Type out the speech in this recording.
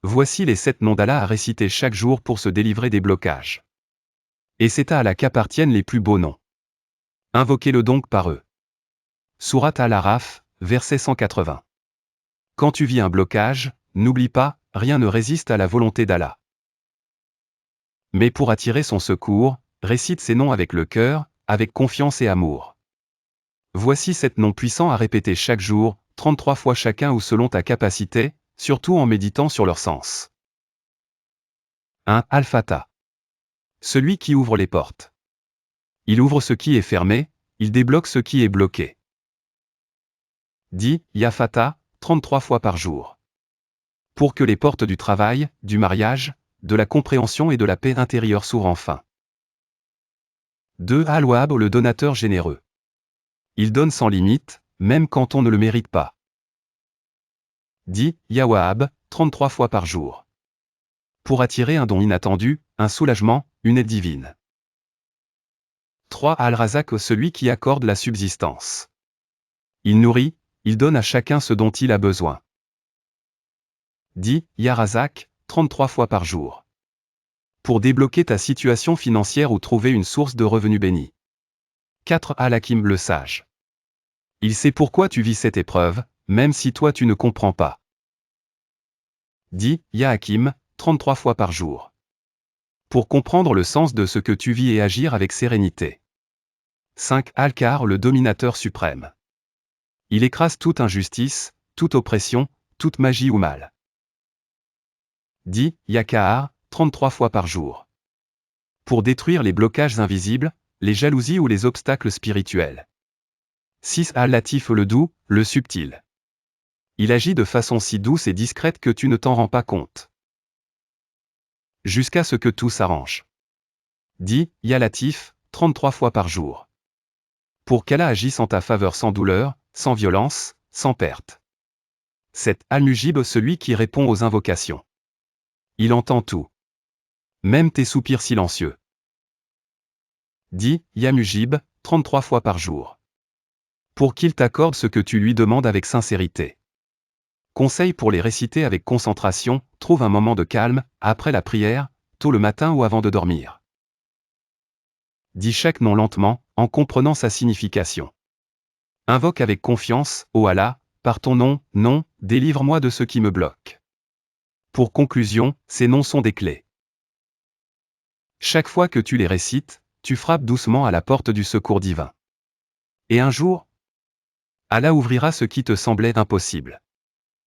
Voici les 7 noms d'Allah à réciter chaque jour pour se délivrer des blocages. Et c'est à Allah qu'appartiennent les plus beaux noms. Invoquez-le donc par eux. Sourate Al-Araf, verset 180. Quand tu vis un blocage, n'oublie pas, rien ne résiste à la volonté d'Allah. Mais pour attirer son secours, récite ces noms avec le cœur, avec confiance et amour. Voici 7 noms puissants à répéter chaque jour, 33 fois chacun ou selon ta capacité, surtout en méditant sur leur sens. 1. Al-Fatah. Celui qui ouvre les portes. Il ouvre ce qui est fermé, il débloque ce qui est bloqué. Dis, Ya Fatah, 33 fois par jour. Pour que les portes du travail, du mariage, de la compréhension et de la paix intérieure s'ouvrent enfin. 2. Al-Wahhab, le donateur généreux. Il donne sans limite, même quand on ne le mérite pas. Dis, Ya Wahhab, 33 fois par jour. Pour attirer un don inattendu, un soulagement, une aide divine. 3. Al-Razak, celui qui accorde la subsistance. Il nourrit, il donne à chacun ce dont il a besoin. Dis, Ya Razak, 33 fois par jour. Pour débloquer ta situation financière ou trouver une source de revenus bénis. 4. Al-Hakim, le sage. Il sait pourquoi tu vis cette épreuve, même si toi tu ne comprends pas. Dis, Ya Hakim, 33 fois par jour. Pour comprendre le sens de ce que tu vis et agir avec sérénité. 5. Al-Qahar, le dominateur suprême. Il écrase toute injustice, toute oppression, toute magie ou mal. Dis, Ya Qahar, 33 fois par jour. Pour détruire les blocages invisibles, les jalousies ou les obstacles spirituels. 6. Al-Latif, le doux, le subtil. Il agit de façon si douce et discrète que tu ne t'en rends pas compte. Jusqu'à ce que tout s'arrange. Dis, Ya Latif, 33 fois par jour. Pour qu'Allah agisse en ta faveur sans douleur, sans violence, sans perte. 7. Al-Mujib, celui qui répond aux invocations. Il entend tout. Même tes soupirs silencieux. Dis, Ya Mujib, 33 fois par jour. Pour qu'il t'accorde ce que tu lui demandes avec sincérité. Conseil pour les réciter avec concentration, trouve un moment de calme, après la prière, tôt le matin ou avant de dormir. Dis chaque nom lentement, en comprenant sa signification. Invoque avec confiance, ô Allah, par ton nom, non, délivre-moi de ce qui me bloque. Pour conclusion, ces noms sont des clés. Chaque fois que tu les récites, tu frappes doucement à la porte du secours divin. Et un jour, Allah ouvrira ce qui te semblait impossible.